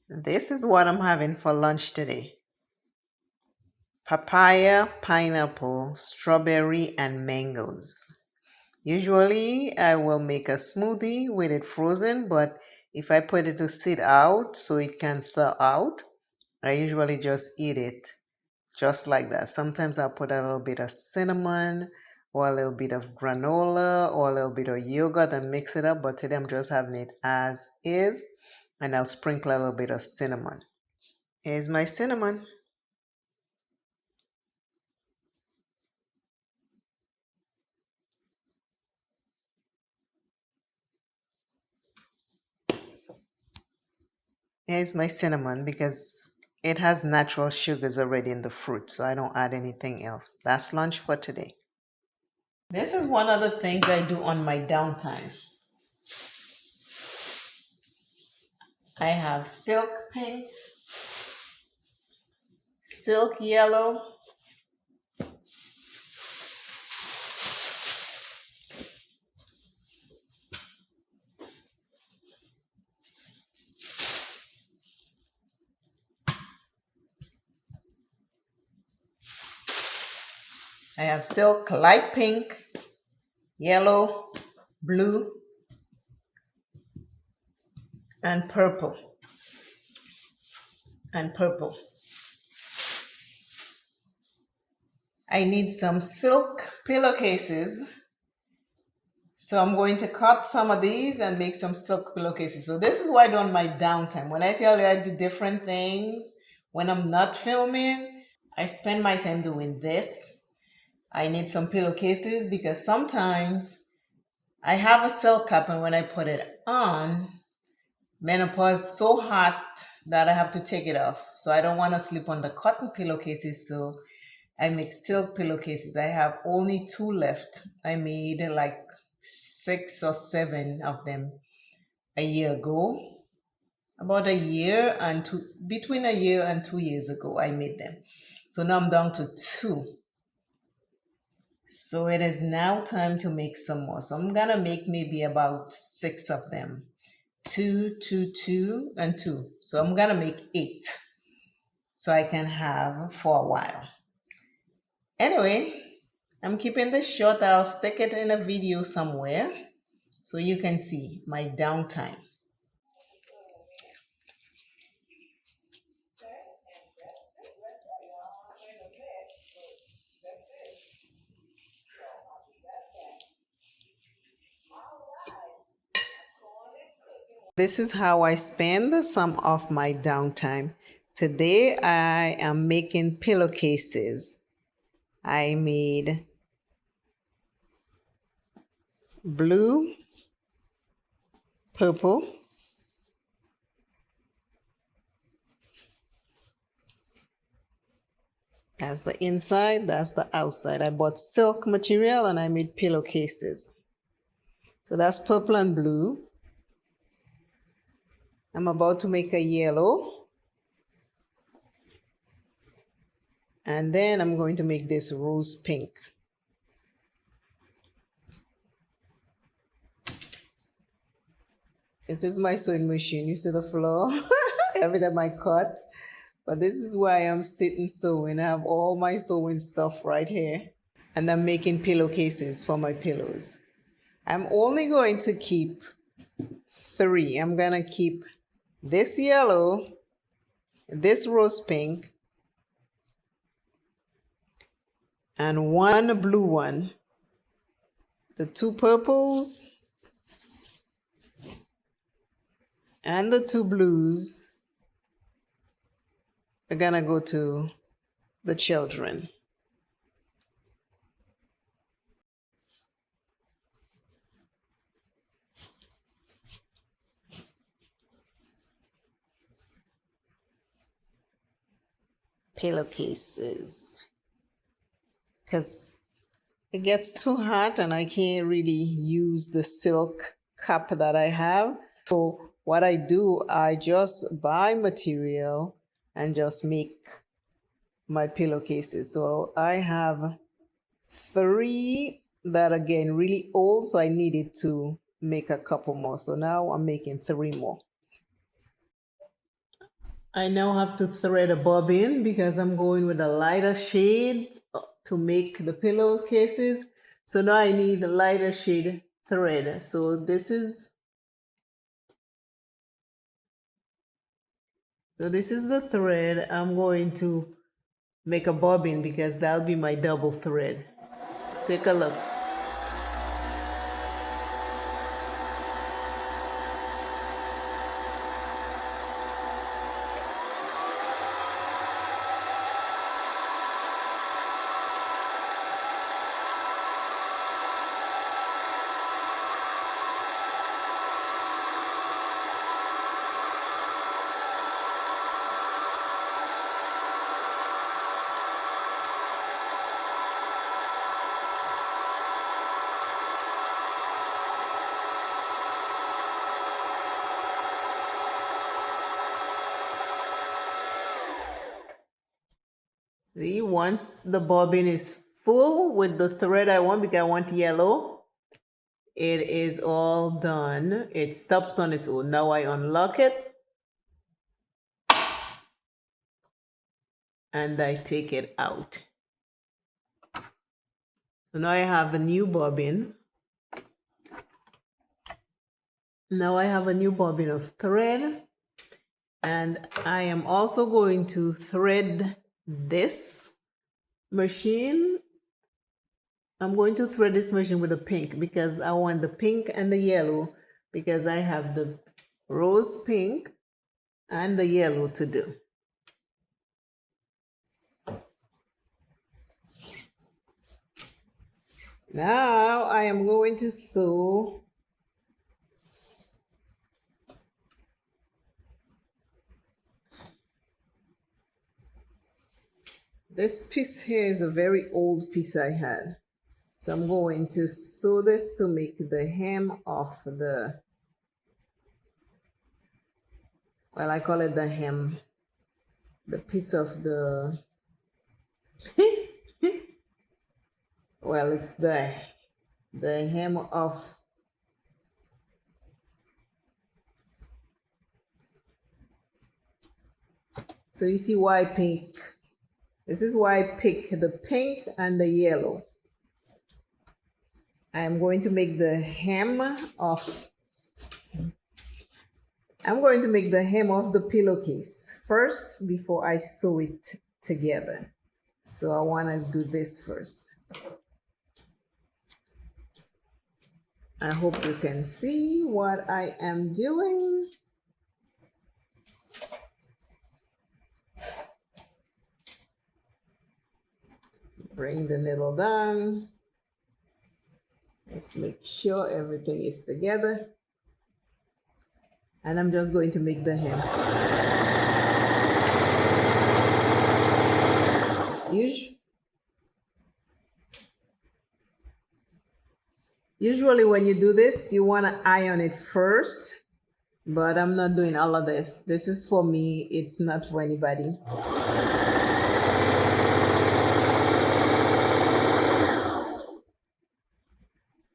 This is what I'm having for lunch today. Papaya, pineapple, strawberry, and mangoes. Usually I will make a smoothie with it frozen, but if I put it to sit out so it can thaw out, I usually just eat it just like that. Sometimes I'll put a little bit of cinnamon or a little bit of granola or a little bit of yogurt and mix it up, but today I'm just having it as is, and I'll sprinkle a little bit of cinnamon. Here's my cinnamon. Here's my cinnamon because it has natural sugars already in the fruit, so I don't add anything else. That's lunch for today. This is one of the things I do on my downtime. I have silk pink, silk yellow, I have silk light pink, yellow, blue, and purple. And purple. I need some silk pillowcases. So I'm going to cut some of these and make some silk pillowcases. So this is what I do on my downtime. When I tell you I do different things, when I'm not filming, I spend my time doing this. I need some pillowcases because sometimes I have a silk cap and when I put it on, menopause is so hot that I have to take it off. So I don't want to sleep on the cotton pillowcases. So I make silk pillowcases. I have only 2 left. I made like 6 or 7 of them a year ago. About a year and two, between a year and 2 years ago, I made them. So now I'm down to 2. So it is now time to make some more. So I'm gonna make maybe about 6 of them. 2, 2, 2, and 2. So I'm gonna make 8. So I can have for a while. Anyway, I'm keeping this short. I'll stick it in a video somewhere so you can see my downtime. This is how I spend some of my downtime. Today I am making pillowcases. I made blue, purple, that's the inside, that's the outside. I bought silk material and I made pillowcases. So that's purple and blue. I'm about to make a yellow. And then I'm going to make this rose pink. This is my sewing machine. You see the floor? Every time I cut. But this is why I'm sitting sewing. I have all my sewing stuff right here. And I'm making pillowcases for my pillows. I'm only going to keep 3. I'm going to keep this yellow, this rose pink, and 1 blue one. The 2 purples and the 2 blues are gonna go to the children. Pillowcases. Because it gets too hot and I can't really use the silk cup that I have. So what I do, I just buy material and just make my pillowcases. So I have 3 that are getting really old, so I needed to make a couple more. So now I'm making 3 more. I now have to thread a bobbin because I'm going with a lighter shade to make the pillowcases. So now I need a lighter shade thread. So this is the thread. I'm going to make a bobbin because that'll be my double thread. Take a look. See, once the bobbin is full with the thread I want, because I want yellow, it is all done. It stops on its own. Now I unlock it and I take it out. So now I have a new bobbin. Now I have a new bobbin of thread, and I am also going to thread this machine. I'm going to thread this machine with the pink because I want the pink and the yellow, because I have the rose pink and the yellow to do. Now I am going to sew this piece. Here is a very old piece I had. So I'm going to sew this to make the hem of the, well, I call it the hem, the piece of the, well, it's the hem of, so you see why pink. This is why I pick the pink and the yellow. I'm going to make the hem of, the pillowcase first before I sew it together. So I want to do this first. I hope you can see what I am doing. Bring the needle down. Let's make sure everything is together. And I'm just going to make the hem. Usually when you do this, you want to iron it first, but I'm not doing all of this. This is for me, it's not for anybody.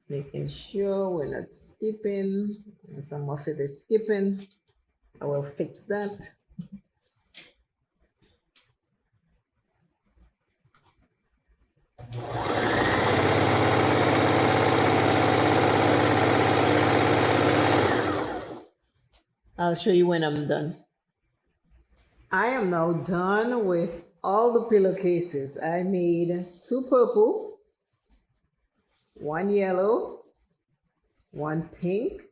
Making sure we're not skipping. Some of it is skipping. I will fix that. I'll show you when I'm done. I am now done with all the pillowcases. I made 2 purple, 1 yellow, 1 pink.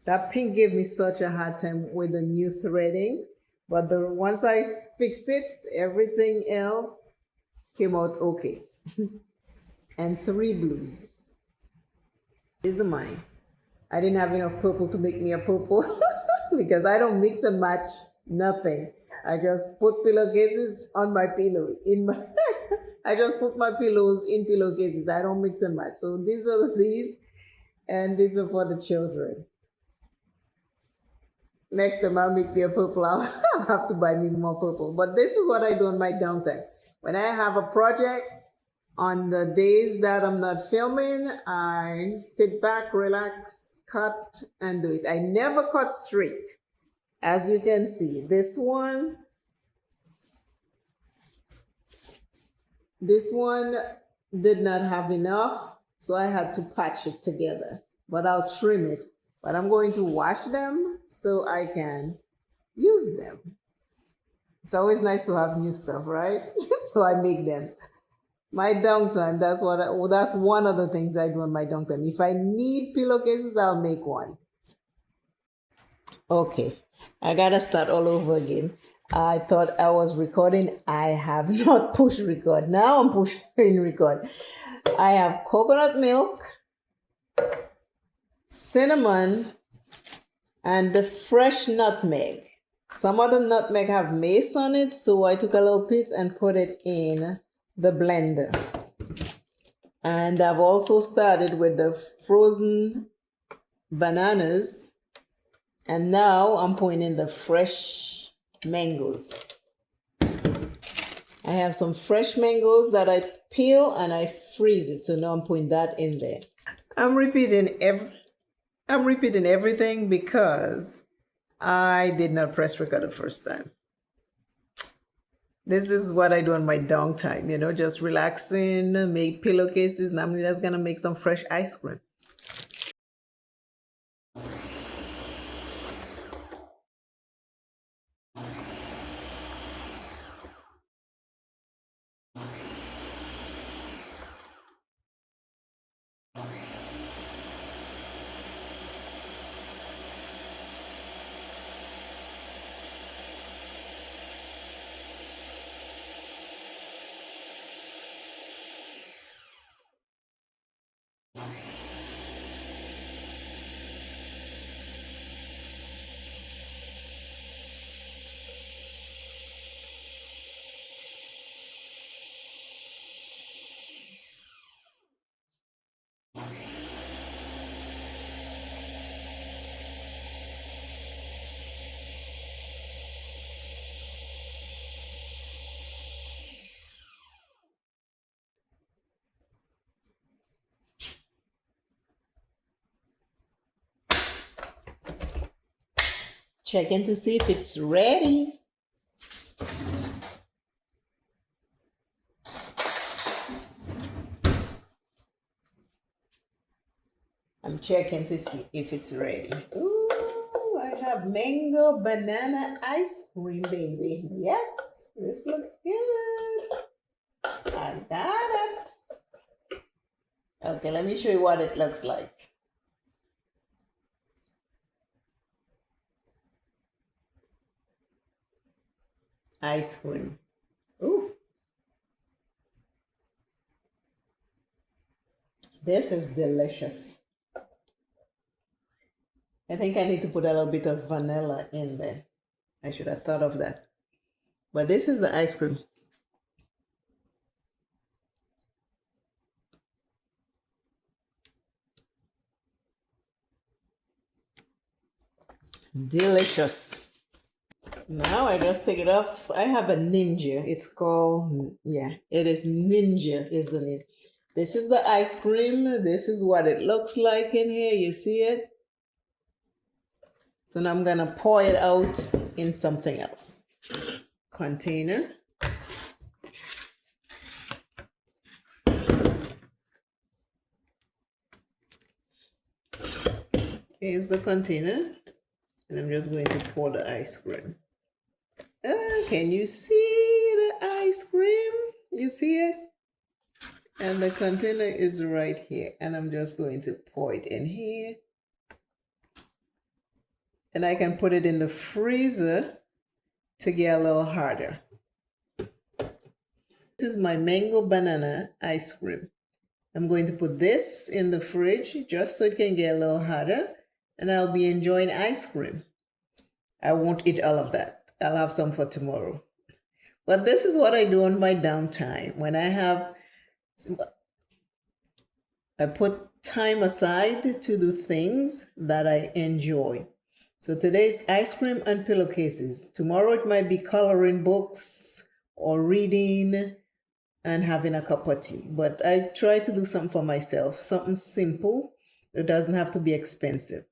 That pink gave me such a hard time with the new threading, but once I fixed it, everything else came out okay. And 3 blues. These are mine. I didn't have enough purple to make me a purple because I don't mix and match nothing. I just put pillowcases on my pillow. I just put my pillows in pillowcases. I don't mix and match. So these are these, and these are for the children. Next time I'll make me a purple. I'll have to buy me more purple. But this is what I do on my downtime. When I have a project, on the days that I'm not filming, I sit back, relax, cut, and do it. I never cut straight. As you can see, this one did not have enough, so I had to patch it together. But I'll trim it. But I'm going to wash them so I can use them. It's always nice to have new stuff, right? So I make them. My downtime, that's one of the things I do on my downtime. If I need pillowcases, I'll make one. Okay, I gotta start all over again. I thought I was recording. I have not pushed record. Now I'm pushing record. I have coconut milk, cinnamon, and the fresh nutmeg. Some of the nutmeg have mace on it, so I took a little piece and put it in the blender. And I've also started with the frozen bananas. And now I'm putting in the fresh mangoes. I have some fresh mangoes that I peel and I freeze it. So now I'm putting that in there. I'm repeating everything because I did not press record the first time. This is what I do on my downtime, just relaxing, make pillowcases. Now I'm just gonna make some fresh ice cream. Checking to see if it's ready. I'm checking to see if it's ready. Ooh, I have mango banana ice cream, baby. Yes, this looks good. I got it. Okay, let me show you what it looks like. Ice cream. Ooh. This is delicious. I think I need to put a little bit of vanilla in there. I should have thought of that. But this is the ice cream. Delicious. Now I just take it off. I have a Ninja. It's called, it is Ninja is the name. This is the ice cream. This is what it looks like in here. You see it? So now I'm gonna pour it out in something else. Container. Here's the container. And I'm just going to pour the ice cream. Can you see the ice cream? You see it? And the container is right here. And I'm just going to pour it in here. And I can put it in the freezer to get a little harder. This is my mango banana ice cream. I'm going to put this in the fridge just so it can get a little harder. And I'll be enjoying ice cream. I won't eat all of that. I'll have some for tomorrow. But this is what I do on my downtime. When I put time aside to do things that I enjoy. So today's ice cream and pillowcases. Tomorrow it might be coloring books or reading and having a cup of tea. But I try to do something for myself, something simple. It doesn't have to be expensive.